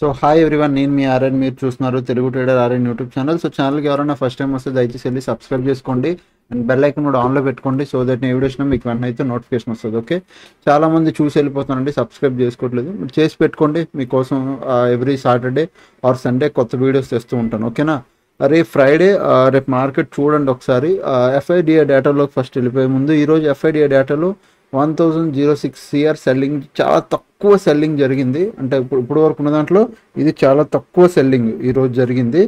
So hi everyone, నేను మీ RN. మీరు చూస్తున్నారు Telugu trader RN YouTube channel. So ఛానల్కి ఎవరైనా ఫస్ట్ టైం వస్తే దయచేసి వెళ్ళి సబ్స్క్రైబ్ చేసుకోండి అండ్ బెల్ ఐకన్ కూడా ఆన్లో పెట్టుకోండి. సో దట్ నేను వీడియోస్ మీకు వెంటనే అయితే నోటిఫికేషన్ వస్తుంది. ఓకే, చాలా మంది చూసి వెళ్ళిపోతున్నారండి, సబ్స్క్రైబ్ చేసుకోవట్లేదు. మీరు చేసి పెట్టుకోండి, మీకోసం ఎవ్రీ సాటర్డే ఆర్ సండే కొత్త వీడియోస్ తెస్తూ ఉంటాను. ఓకేనా, రేపు ఫ్రైడే, రేపు మార్కెట్ చూడండి ఒకసారి. ఎఫ్ఐడిఏ డేటాలోకి ఫస్ట్ వెళ్ళిపోయే ముందు ఈరోజు ఎఫ్ఐడిఏ డేటాలో 1006 CR సెల్లింగ్, చాలా తక్కువ సెల్లింగ్ జరిగింది. అంటే ఇప్పుడు వరకు ఉన్న దాంట్లో ఇది చాలా తక్కువ సెల్లింగ్ ఈరోజు జరిగింది,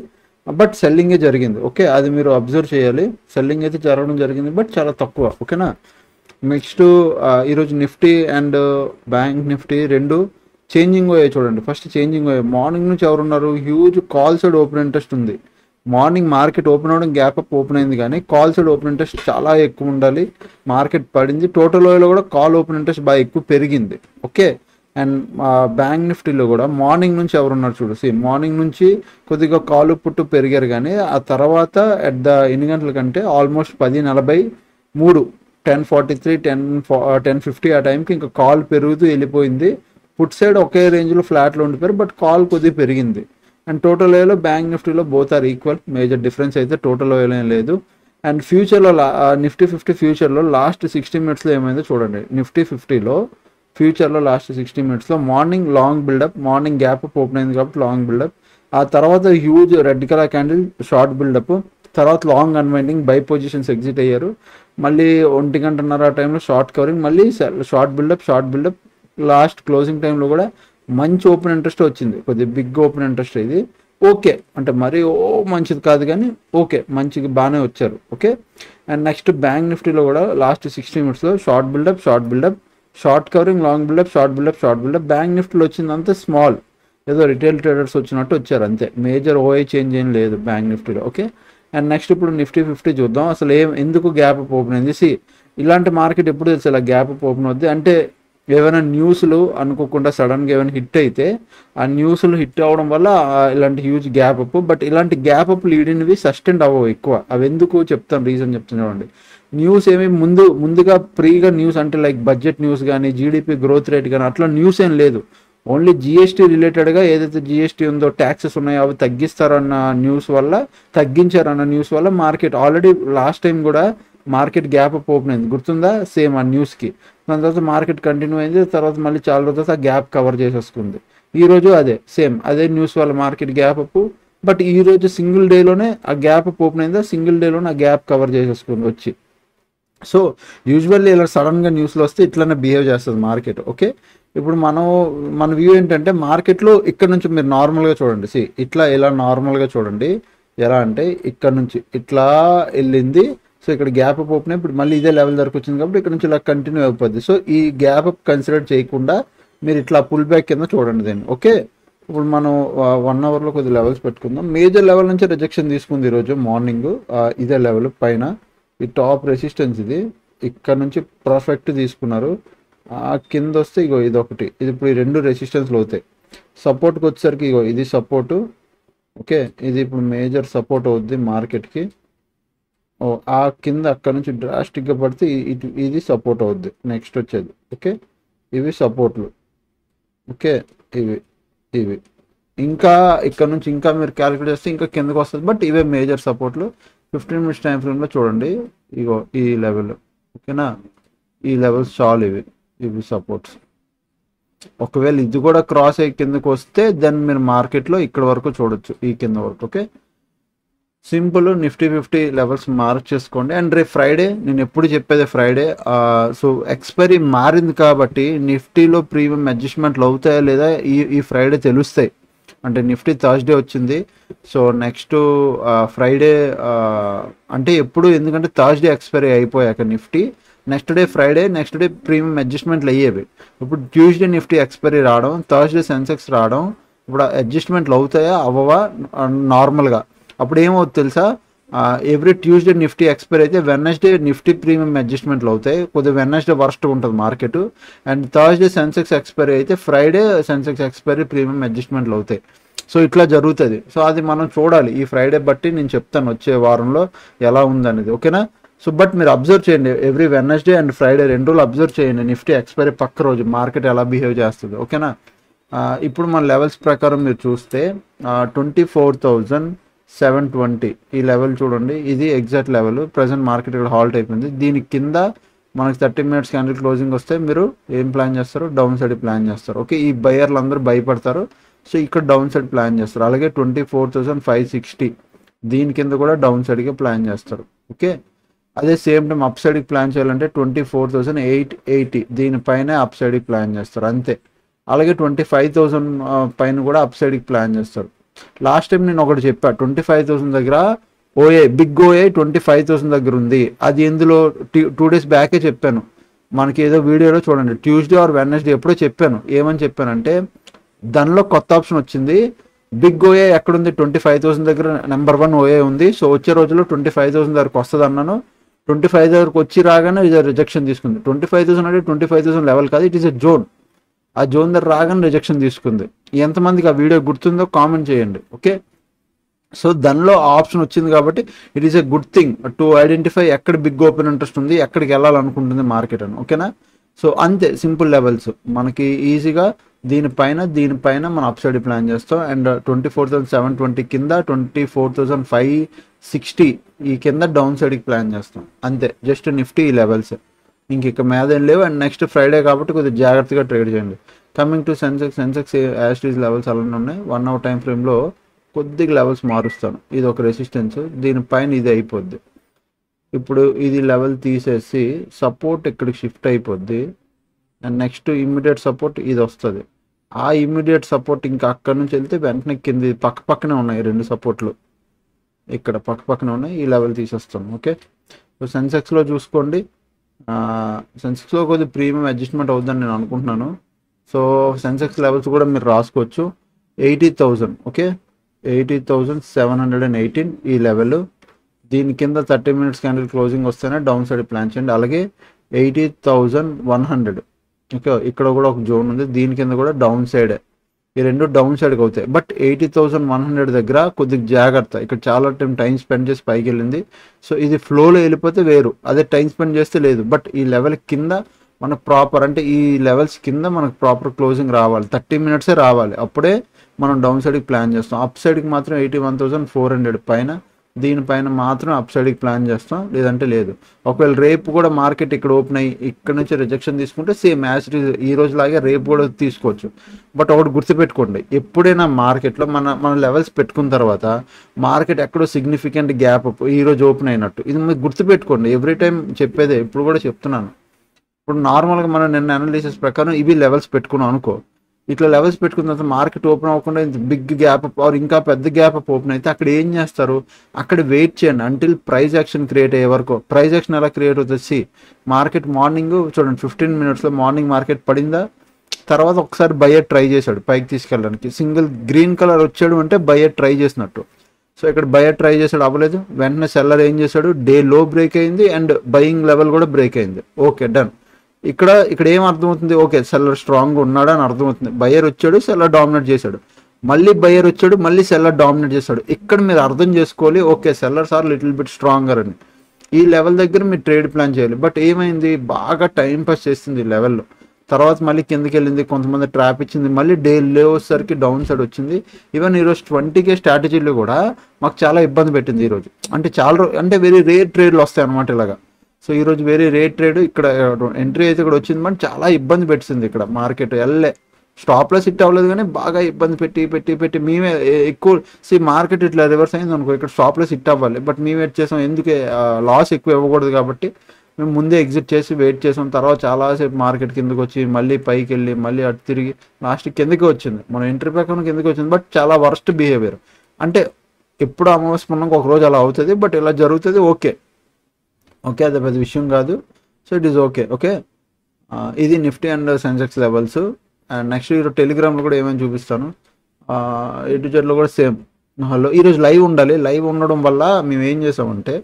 బట్ సెల్లింగే జరిగింది. ఓకే, అది మీరు అబ్జర్వ్ చేయాలి. సెల్లింగ్ అయితే జరగడం జరిగింది, బట్ చాలా తక్కువ. ఓకేనా, నెక్స్ట్ ఈరోజు నిఫ్టీ అండ్ బ్యాంక్ నిఫ్టీ రెండు చేంజింగ్ అయ్యాయి. చూడండి, ఫస్ట్ చేంజింగ్ అయ్యాయి. మార్నింగ్ నుంచి ఎవరున్నారు, huge call side open interest ఉంది. మార్నింగ్ మార్కెట్ ఓపెన్ అవ్వడం గ్యాప్ అప్ ఓపెన్ అయింది, కానీ కాల్ సైడ్ ఓపెన్ ఇంట్రెస్ట్ చాలా ఎక్కువ ఉండాలి. మార్కెట్ పడింది. టోటల్ ఓలో కూడా కాల్ ఓపెన్ ఇంట్రెస్ట్ బాగా ఎక్కువ పెరిగింది. ఓకే, అండ్ బ్యాంక్ నిఫ్టీలో కూడా మార్నింగ్ నుంచి ఎవరున్నారు చూడు, మార్నింగ్ నుంచి కొద్దిగా కాలు పుట్టు పెరిగారు, కానీ ఆ తర్వాత అట్ ద ఎన్ని గంటల కంటే ఆల్మోస్ట్ 10:43, 10:43, 10:50 ఆ టైంకి ఇంకా కాల్ పెరుగుతూ వెళ్ళిపోయింది. పుట్ సైడ్ ఒకే రేంజ్లో ఫ్లాట్లో ఉండిపోయారు, బట్ కాల్ కొద్దిగా పెరిగింది. అండ్ టోటల్ ఓలో బ్యాంక్ నిఫ్టీలో both are equal, major difference అయితే టోటల్ ఓలో ఏం లేదు. అండ్ ఫ్యూచర్లో నిఫ్టీ 50 ఫ్యూచర్లో లాస్ట్ 60 మినిట్స్లో ఏమైందో చూడండి. నిఫ్టీ 50లో ఫ్యూచర్లో లాస్ట్ 60 మినిట్స్లో morning long buildup, morning gap up open అయింది కాబట్టి లాంగ్ బిల్డప్, ఆ తర్వాత huge red colour candle short buildup, తర్వాత long unwinding, buy positions exit అయ్యారు. మళ్ళీ 1:30 ఆ టైంలో షార్ట్ కవరింగ్, మళ్ళీ షార్ట్ బిల్డప్. లాస్ట్ క్లోజింగ్ టైంలో కూడా మంచి ఓపెన్ ఇంట్రెస్ట్ వచ్చింది, కొద్దిగా బిగ్ ఓపెన్ ఇంట్రెస్ట్. ఇది ఓకే, అంటే మరీ మంచిది కాదు, కానీ ఓకే, మంచిగా బాగానే వచ్చారు. ఓకే, అండ్ నెక్స్ట్ బ్యాంక్ నిఫ్టీలో కూడా లాస్ట్ 60 మినిట్స్లో short buildup, short covering, long buildup, short buildup. Bank నిఫ్టీలో వచ్చిందంతా స్మాల్, ఏదో రిటైల్ ట్రేడర్స్ వచ్చినట్టు వచ్చారు అంతే, మేజర్ ఓఐ చేంజ్ ఏం లేదు బ్యాంక్ నిఫ్టీలో. ఓకే, అండ్ నెక్స్ట్ ఇప్పుడు నిఫ్టీ 50 చూద్దాం. అసలు ఎందుకు గ్యాప్ అప్ ఓపెన్ అయింది. ఇలాంటి మార్కెట్ ఎప్పుడు తెలుసు ఇలా గ్యాప్ అప్ ఓపెన్ అవుద్ది అంటే, ఏమైనా న్యూస్లు అనుకోకుండా సడన్గా ఏమైనా హిట్ అయితే ఆ న్యూస్లు హిట్ అవ్వడం వల్ల ఇలాంటి హ్యూజ్ గ్యాప్ అప్. బట్ ఇలాంటి గ్యాప్ అప్ లీడినవి సస్టెండ్ అవ్వవు ఎక్కువ. అవి ఎందుకు చెప్తాను, రీజన్ చెప్తాను చూడండి. న్యూస్ ఏమి ముందుగా ప్రీగా న్యూస్ అంటే లైక్ బడ్జెట్ న్యూస్ కానీ, జీడిపి గ్రోత్ రేట్ కానీ అట్లా న్యూస్ ఏం లేదు. ఓన్లీ జిఎస్టీ రిలేటెడ్గా ఏదైతే జిఎస్టీ ఉందో, ట్యాక్సెస్ ఉన్నాయో అవి తగ్గిస్తారన్న న్యూస్ వల్ల, తగ్గించారన్న న్యూస్ వల్ల మార్కెట్ ఆల్రెడీ లాస్ట్ టైం కూడా మార్కెట్ గ్యాప్ అప్ ఓపెన్ అయింది, గుర్తుందా? సేమ్ ఆ న్యూస్కి. దాని తర్వాత మార్కెట్ కంటిన్యూ అయింది, తర్వాత మళ్ళీ చాలా రోజుల తర్వాత ఆ గ్యాప్ కవర్ చేసేసుకుంది. ఈరోజు అదే న్యూస్ వల్ల మార్కెట్ గ్యాప్ అప్, బట్ ఈరోజు సింగిల్ డేలోనే ఆ గ్యాప్ అప్ ఓపెన్ అయిందా, సింగిల్ డేలోనే ఆ గ్యాప్ కవర్ చేసేసుకుంది వచ్చి. సో యూజువల్లీ ఇలా సడన్గా న్యూస్లో వస్తే ఇట్లానే బిహేవ్ చేస్తుంది మార్కెట్. ఓకే, ఇప్పుడు మన వ్యూ ఏంటంటే, మార్కెట్లో ఇక్కడ నుంచి మీరు నార్మల్గా చూడండి. ఇలా నార్మల్గా చూడండి. ఎలా అంటే ఇక్కడ నుంచి ఇట్లా వెళ్ళింది, సో ఇక్కడ గ్యాప్ అప్ ఓపెన్, ఇప్పుడు మళ్ళీ ఇదే లెవెల్ దగ్గరకు వచ్చింది కాబట్టి ఇక్కడ నుంచి ఇలా కంటిన్యూ అయిపోద్ది. సో ఈ గ్యాప్ అప్ కన్సిడర్ చేయకుండా మీరు ఇట్లా పుల్ బ్యాక్ కింద చూడండి దీన్ని. ఓకే, ఇప్పుడు మనం 1 అవర్లో కొద్ది లెవెల్స్ పెట్టుకుందాం. మేజర్ లెవెల్ నుంచి రిజెక్షన్ తీసుకుంది ఈరోజు మార్నింగ్. ఇదే లెవెల్ పైన ఈ టాప్ రెసిస్టెన్స్, ఇది ఇక్కడ నుంచి పర్ఫెక్ట్ తీసుకున్నారు. కింద వస్తే ఇది ఒకటి, ఇది ఇప్పుడు ఈ రెండు రెసిస్టెన్స్లు అవుతాయి. సపోర్ట్కి వచ్చేసరికి ఇది సపోర్టు. ఓకే, ఇది ఇప్పుడు మేజర్ సపోర్ట్ అవుద్ది మార్కెట్కి. ఆ కింద అక్కడ నుంచి డ్రాస్టిక్గా పడితే ఇది సపోర్ట్ అవుద్ది నెక్స్ట్ వచ్చేది. ఓకే, ఇవి సపోర్ట్లు. ఓకే, ఇవి ఇంకా ఇక్కడ నుంచి ఇంకా మీరు క్యాలిక్యులేట్ చేస్తే ఇంకా కిందకు వస్తుంది, బట్ ఇవే మేజర్ సపోర్ట్లు. 15 మినిట్స్ టైం ఫ్రేమ్లో చూడండి, ఈ లెవెల్. ఓకేనా, ఈ లెవెల్స్ చాలు, ఇవి సపోర్ట్స్. ఒకవేళ ఇది కూడా క్రాస్ అయ్యి కిందకు వస్తే దెన్ మీరు మార్కెట్లో ఇక్కడ వరకు చూడొచ్చు, ఈ కింద వరకు. Okay, simple. Nifty 50 levels mark చేసుకోండి. అండ్ రేపు ఫ్రైడే, నేను ఎప్పుడు చెప్పేది ఫ్రైడే. సో ఎక్స్పైరీ మారింది కాబట్టి నిఫ్టీలో ప్రీమియం అడ్జస్ట్మెంట్లు అవుతాయా లేదా ఈ ఫ్రైడే తెలుస్తాయి. అంటే నిఫ్టీ థర్స్డే వచ్చింది, సో నెక్స్ట్ ఫ్రైడే అంటే ఎప్పుడు, ఎందుకంటే థర్స్డే ఎక్స్పైరీ అయిపోయాక Nifty next day Friday, next day premium అడ్జస్ట్మెంట్లు అయ్యేవి. ఇప్పుడు ట్యూస్డే నిఫ్టీ ఎక్స్పైరీ రావడం, థర్స్డే సెన్సెక్స్ రావడం, ఇప్పుడు అడ్జస్ట్మెంట్లు అవుతాయా అవ్వవా నార్మల్గా. అప్పుడు ఏమవుతుంది తెలుసా, ఎవ్రీ ట్యూస్డే నిఫ్టీ ఎక్స్పైర్ అయితే వెడ్నెస్డే నిఫ్టీ ప్రీమియం అడ్జస్ట్మెంట్లు అవుతాయి. కొద్దిగా వెడ్నెస్డే వర్స్ట్ ఉంటుంది market. And Thursday Sensex expiry అయితే ఫ్రైడే సెన్సెక్స్ ఎక్స్పైరీ ప్రీమియం అడ్జస్ట్మెంట్లు అవుతాయి. సో ఇట్లా జరుగుతుంది. సో అది మనం చూడాలి ఈ ఫ్రైడే బట్టి, నేను చెప్తాను వచ్చే వారంలో ఎలా ఉందనేది. ఓకేనా, సో బట్ మీరు అబ్జర్వ్ చేయండి, ఎవ్రీ వెడ్నెస్డే అండ్ ఫ్రైడే 2 రోజులు అబ్జర్వ్ చేయండి నిఫ్టీ ఎక్స్పైరీ పక్క రోజు మార్కెట్ ఎలా బిహేవ్ చేస్తుంది. ఓకేనా, ఇప్పుడు మన లెవెల్స్ ప్రకారం మీరు చూస్తే 24,720 ఈ లెవెల్ చూడండి, ఇది ఎగ్జాక్ట్ లెవెల్. ప్రజెంట్ మార్కెట్ ఇక్కడ హాల్ట్ అయిపోయింది. దీని కింద మనకి 30 మినిట్స్ క్యాండిల్ క్లోజింగ్ వస్తే మీరు ఏం ప్లాన్ చేస్తారు? డౌన్ సైడ్ ప్లాన్ చేస్తారు. ఓకే, ఈ బయర్లు అందరూ భయపడతారు, సో ఇక్కడ డౌన్ సైడ్ ప్లాన్ చేస్తారు. అలాగే 24,560 దీని కింద కూడా డౌన్ సైడ్కి ప్లాన్ చేస్తారు. ఓకే, అదే సేమ్ టైం అప్ సైడ్కి ప్లాన్ చేయాలంటే 24,880 దీనిపైన అప్ సైడ్కి ప్లాన్ చేస్తారు అంతే. అలాగే 25,000 పైన కూడా అప్ సైడ్కి ప్లాన్ చేస్తారు. లాస్ట్ టైం నేను ఒకటి చెప్పా, 25,000 దగ్గర ఓఏ బిగ్ ఓఏ 25,000 దగ్గర ఉంది. అది ఎందులో 2 days బ్యాకే చెప్పాను. మనకి ఏదో వీడియోలో చూడండి, ట్యూస్డే ఆర్ వెడ్నెస్డే ఎప్పుడో చెప్పాను. ఏమని చెప్పానంటే దానిలో కొత్త ఆప్షన్ వచ్చింది. బిగ్ ఓఏ ఎక్కడుంది? 25,000 దగ్గర నెంబర్ 1 ఓఏ ఉంది. సో వచ్చే రోజుల్లో 25,000 దగ్గరకు వస్తుంది అన్నాను. 25 దగ్గరకు వచ్చి రాగానే ఇది రిజెక్షన్ తీసుకుంది. 25,000 అంటే 25,000 లెవెల్ కాదు, ఇట్ ఈస్ ఎ జోన్. ఆ జోన్ దగ్గర రాగానే రిజెక్షన్ తీసుకుంది. ఎంతమందికి ఆ వీడియో గుర్తుందో కామెంట్ చేయండి. ఓకే, సో దానిలో ఆప్షన్ వచ్చింది కాబట్టి it is a good thing to identify ఎక్కడ బిగ్ ఓపెన్ ఇంట్రెస్ట్ ఉంది, ఎక్కడికి వెళ్ళాలనుకుంటుంది మార్కెట్ అని. ఓకేనా, సో అంతే సింపుల్ లెవెల్స్ మనకి ఈజీగా దీనిపైన మనం అప్ సైడ్ ప్లాన్ చేస్తాం. అండ్ 24,720 కింద 24,560 ఈ కింద డౌన్ సైడ్కి ప్లాన్ చేస్తాం అంతే. జస్ట్ నిఫ్టీ ఈ లెవెల్స్, ఇంక మీద ఏం లేవు. అండ్ నెక్స్ట్ ఫ్రైడే కాబట్టి కొద్దిగా జాగ్రత్తగా ట్రేడ్ చేయండి. కమింగ్ టు సెన్సెక్స్ యాస్టీస్ లెవెల్స్ అలానే ఉన్నాయి. 1 hour టైం ఫ్రేమ్లో కొద్దిగా లెవెల్స్ మారుస్తాను. ఇది ఒక రెసిస్టెన్స్, దీనిపైన ఇది అయిపోద్ది. ఇప్పుడు ఇది లెవెల్ తీసేసి సపోర్ట్ ఇక్కడికి షిఫ్ట్ అయిపోద్ది. అండ్ నెక్స్ట్ ఇమ్మీడియట్ సపోర్ట్ ఇది వస్తుంది. ఆ ఇమ్మీడియట్ సపోర్ట్ ఇంకా అక్కడ నుంచి వెళ్తే వెంటనే కింద పక్కనే ఉన్నాయి 2 సపోర్ట్లు, ఇక్కడ పక్కనే ఉన్నాయి. ఈ లెవెల్ తీసేస్తాం. ఓకే, సో సెన్సెక్స్లో చూసుకోండి. సెన్సెక్స్లో కొద్దిగా ప్రీమియం అడ్జస్ట్మెంట్ అవుతుందని నేను అనుకుంటున్నాను. సో సెన్సెక్స్ లెవెల్స్ కూడా మీరు రాసుకోవచ్చు. 80,000 ఓకే, 80,718 ఈ లెవెల్. దీని కింద 30 మినిట్స్ క్యాండిల్ క్లోజింగ్ వస్తేనే డౌన్ సైడ్ ప్లాన్ చేయండి. అలాగే 80,100 ఓకే, ఇక్కడ కూడా ఒక జోన్ ఉంది, దీని కింద కూడా డౌన్ సైడే. ఈ రెండు డౌన్ సైడ్కి అవుతాయి. బట్ 80,100 దగ్గర కొద్దిగా జాగ్రత్త. ఇక్కడ చాలా టైం స్పెండ్ చేసి పైకి వెళ్ళింది. సో ఇది ఫ్లోలో వెళ్ళిపోతే వేరు, అదే టైం స్పెండ్ చేస్తే లేదు. బట్ ఈ లెవెల్ కింద మనకు ప్రాపర్ అంటే ఈ లెవెల్స్ కింద మనకు ప్రాపర్ క్లోజింగ్ రావాలి, 30 మినిట్సే రావాలి. అప్పుడే మనం డౌన్ సైడ్కి ప్లాన్ చేస్తాం. అప్ సైడ్కి మాత్రం 81,400 పైన, దీనిపైన మాత్రం అప్ సైడ్కి ప్లాన్ చేస్తాం, లేదంటే లేదు. ఒకవేళ రేపు కూడా మార్కెట్ ఇక్కడ ఓపెన్ అయ్యి ఇక్కడ నుంచి రిజెక్షన్ తీసుకుంటే సేమ్ యాజ్ ఇట్ ఈజ్ ఈ రోజులాగే రేపు కూడా తీసుకోవచ్చు. బట్ ఒకటి గుర్తుపెట్టుకోండి, ఎప్పుడైనా మార్కెట్లో మన లెవెల్స్ పెట్టుకున్న తర్వాత మార్కెట్ ఎక్కడో సిగ్నిఫికెంట్ గ్యాప్ ఈ రోజు ఓపెన్ అయినట్టు, ఇది మీరు గుర్తుపెట్టుకోండి. ఎవ్రీ టైం చెప్పేదే, ఇప్పుడు కూడా చెప్తున్నాను. ఇప్పుడు నార్మల్గా మనం నిన్న అనాలిసిస్ ప్రకారం ఇవి లెవెల్స్ పెట్టుకున్నాం అనుకో, ఇట్లా లెవెల్స్ పెట్టుకున్న తర్వాత మార్కెట్ ఓపెన్ అవ్వకుండా బిగ్ గ్యాప్ అప్ ఆర్ ఇంకా పెద్ద గ్యాప్ అప్ ఓపెన్ అయితే అక్కడ ఏం చేస్తారు? అక్కడ వెయిట్ చేయండి అంటిల్ ప్రైస్ యాక్షన్ క్రియేట్ అయ్యే వరకు. ప్రైస్ యాక్షన్ ఎలా క్రియేట్ అవుతుంది? మార్కెట్ మార్నింగ్ చూడండి 15 minutesలో మార్నింగ్ మార్కెట్ పడిందా, తర్వాత ఒకసారి బయ్యర్ ట్రై చేశాడు పైకి తీసుకెళ్ళడానికి, సింగిల్ గ్రీన్ కలర్ వచ్చాడు అంటే బయ్యర్ ట్రై చేసినట్టు. సో ఇక్కడ బయ్యర్ ట్రై చేశాడు, అవ్వలేదు. వెంటనే సెల్లర్ ఏం చేశాడు? డే లో బ్రేక్ అయింది అండ్ బయింగ్ లెవెల్ కూడా బ్రేక్ అయింది. Okay done. ఇక్కడ ఏం అర్థమవుతుంది? ఓకే సెల్లర్ స్ట్రాంగ్ ఉన్నాడు అని అర్థమవుతుంది. బయ్యర్ వచ్చాడు, సెల్లర్ డామినేట్ చేశాడు, మళ్ళీ బయ్యర్ వచ్చాడు, మళ్ళీ సెల్లర్ డామినేట్ చేశాడు. ఇక్కడ మీరు అర్థం చేసుకోవాలి, okay sellers are little bit stronger అని. ఈ లెవెల్ దగ్గర మీరు ట్రేడ్ ప్లాన్ చేయాలి. బట్ ఏమైంది? బాగా టైం పాస్ చేస్తుంది ఈ లెవెల్లో, తర్వాత మళ్ళీ కిందకి వెళ్ళింది, కొంతమంది ట్రాప్ ఇచ్చింది, మళ్ళీ డే లేవసరికి డౌన్ సైడ్ వచ్చింది. ఈవెన్ ఈరోజు 20K స్ట్రాటజీలో కూడా మాకు చాలా ఇబ్బంది పెట్టింది ఈరోజు. అంటే అంటే వెరీ రేర్ ట్రేడ్లు వస్తాయి అనమాట ఇలాగా. సో ఈరోజు వెరీ రేర్ ట్రేడ్, ఇక్కడ ఎంట్రీ అయితే ఇక్కడ వచ్చింది, బట్ చాలా ఇబ్బంది పెట్టింది ఇక్కడ మార్కెట్. స్టాప్లెస్ హిట్ అవ్వలేదు కానీ బాగా ఇబ్బంది పెట్టి మేమే ఎక్కువ మార్కెట్ ఇట్లా రివర్స్ అయింది అనుకో, ఇక్కడ స్టాప్లెస్ హిట్ అవ్వాలి, బట్ మేము వెయిట్ చేసాం. ఎందుకే లాస్ ఎక్కువ ఇవ్వకూడదు కాబట్టి మేము ముందే ఎగ్జిట్ చేసి వెయిట్ చేసాం. తర్వాత చాలాసేపు మార్కెట్ కిందకి వచ్చి మళ్ళీ పైకి వెళ్ళి మళ్ళీ అటు తిరిగి లాస్ట్ కిందకి వచ్చింది. మనం ఎంట్రీ ప్రకారం కిందకి వచ్చింది, బట్ చాలా వర్స్ట్ బిహేవియర్. అంటే ఎప్పుడు అమావాస్యకున్నాక ఒక రోజు అలా అవుతుంది, బట్ ఇలా జరుగుతుంది. ఓకే అది పెద్ద విషయం కాదు. So it is okay. ఇది Nifty and Sensex levels. And next ఈరోజు టెలిగ్రామ్లో కూడా ఏమైనా చూపిస్తాను. ఎడ్యుజర్లో కూడా సేమ్. హలో, ఈరోజు లైవ్ ఉండాలి. లైవ్ ఉండడం వల్ల మేము ఏం చేసామంటే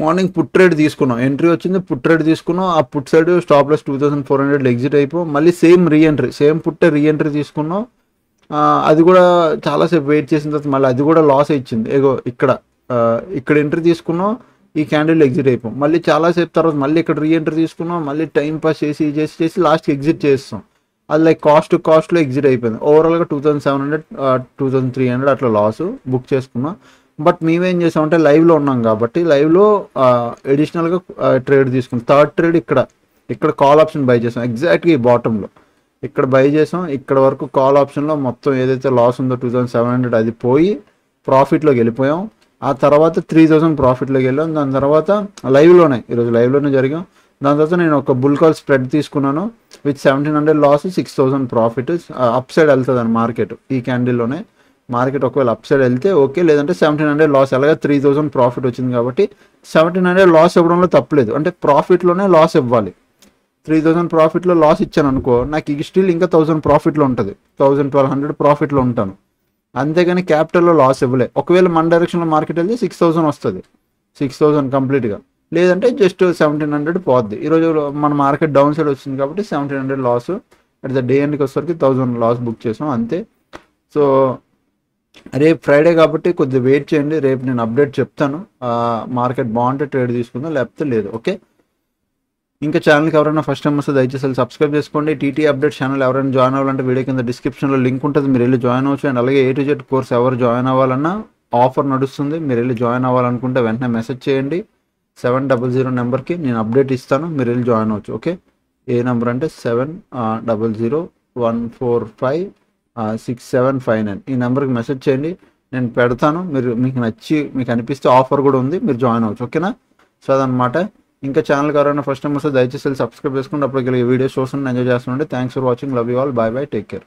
మార్నింగ్ పుట్ ట్రేడ్ తీసుకున్నాం, ఎంట్రీ వచ్చింది, పుట్ ట్రేడ్ తీసుకున్నాం. ఆ పుట్ సైడ్ స్టాప్లెస్ 2400 ఎగ్జిట్ అయిపో, మళ్ళీ సేమ్ పుట్టే రీఎంట్రీ తీసుకున్నాం. అది కూడా చాలాసేపు వెయిట్ చేసిన తర్వాత మళ్ళీ అది కూడా లాస్ ఇచ్చింది. ఇక్కడ ఎంట్రీ తీసుకున్నాం, ఈ క్యాండిల్ ఎగ్జిట్ అయిపోం, మళ్ళీ చాలాసేపు తర్వాత మళ్ళీ ఇక్కడ రీఎంట్రీ తీసుకున్నాం, మళ్ళీ టైం పాస్ చేసి లాస్ట్కి ఎగ్జిట్ చేస్తాం. అది లైక్ కాస్ట్లో ఎగ్జిట్ అయిపోయింది. ఓవరాల్గా 2700 2300 అట్లా లాస్ బుక్ చేసుకున్నా. బట్ మేమేం చేసామంటే లైవ్లో ఉన్నాం కాబట్టి లైవ్లో ఎడిషనల్గా ట్రేడ్ తీసుకున్నాం. థర్డ్ ట్రేడ్ ఇక్కడ కాల్ ఆప్షన్ బై చేసాం, ఎగ్జాక్ట్గా ఈ బాటంలో ఇక్కడ బై చేసాం. ఇక్కడ వరకు కాల్ ఆప్షన్లో మొత్తం ఏదైతే లాస్ ఉందో 2700 అది పోయి ప్రాఫిట్లోకి వెళ్ళిపోయాం. ఆ తర్వాత 3000 ప్రాఫిట్లోకి వెళ్ళాం. దాని తర్వాత ఈరోజు లైవ్లోనే జరిగాం. దాని తర్వాత నేను ఒక బుల్ కాల్ స్ప్రెడ్ తీసుకున్నాను with 1700 loss 6000 profit. Upside వెళ్తుంది అని మార్కెట్ ఈ క్యాండిల్లోనే. మార్కెట్ ఒకవేళ అప్ సైడ్ వెళ్తే ఓకే, లేదంటే 1700 లాస్. అలాగే 3000 ప్రాఫిట్ వచ్చింది కాబట్టి 1700 లాస్ ఇవ్వడంలో తప్పలేదు. అంటే ప్రాఫిట్లోనే లాస్ ఇవ్వాలి. 3000 ప్రాఫిట్లో లాస్ ఇచ్చాను అనుకో, నాకు స్టిల్ ఇంకా 1000 ప్రాఫిట్లో ఉంటుంది, 1200 ప్రాఫిట్లో ఉంటాను. అంతేగాని క్యాపిటల్లో లాస్ ఇవ్వలే. ఒకవేళ మన డైరెక్షన్లో మార్కెట్ వెళ్తే 6000 వస్తుంది, 6000 కంప్లీట్గా. లేదంటే జస్ట్ 1700 పోద్ది. ఈరోజు మన మార్కెట్ డౌన్ సైడ్ వచ్చింది కాబట్టి 1700 లాస్. అట్ ద డే ఎండ్కి వచ్చేసరికి 1000 లాస్ బుక్ చేసాం అంతే. సో రేపు ఫ్రైడే కాబట్టి కొద్దిగా వెయిట్ చేయండి. రేపు నేను అప్డేట్ చెప్తాను. మార్కెట్ బాగుంటే ట్రేడ్ తీసుకుందాం, లేకపోతే లేదు. ఓకే, ఇంకా ఛానల్కి ఎవరైనా ఫస్ట్ టైం వస్తే దయచేసి సబ్స్క్రైబ్ చేసుకోండి. టీటీ అప్డేట్ ఛానల్ ఎవరైనా జాయిన్ అవ్వాలంటే వీడియో కింద డిస్క్రిప్షన్లో లింక్ ఉంటుంది, మీరు వెళ్ళి జాయిన్ అవ్వచ్చు. అండ్ అలాగే A to Z కోర్స్ ఎవరు జాయిన్ అవ్వాలన్నా ఆఫర్ నడుస్తుంది, మీరు వెళ్ళి జాయిన్ అవ్వాలనుకుంటే వెంటనే మెసేజ్ చేయండి 700 నెంబర్కి, నేను అప్డేట్ ఇస్తాను, మీరు వెళ్ళి జాయిన్ అవ్వచ్చు. ఓకే, ఏ నెంబర్ అంటే 7001456759 ఈ నెంబర్కి మెసేజ్ చేయండి, నేను పెడతాను. మీకు అనిపిస్తే ఆఫర్ కూడా ఉంది, మీరు జాయిన్ అవ్వచ్చు. ఓకేనా? సో అదనమాట. ఇంకా ఛానల్కి ఎవరైనా ఫస్ట్ టైం వస్తే దయచేసి సబ్స్క్రైబ్ చేసుకోండి. అప్పటికి వీడియోస్ చూస్తుంటే ఎంజాయ్ చేస్తుండే. Thanks for watching, love you all, bye bye, take care.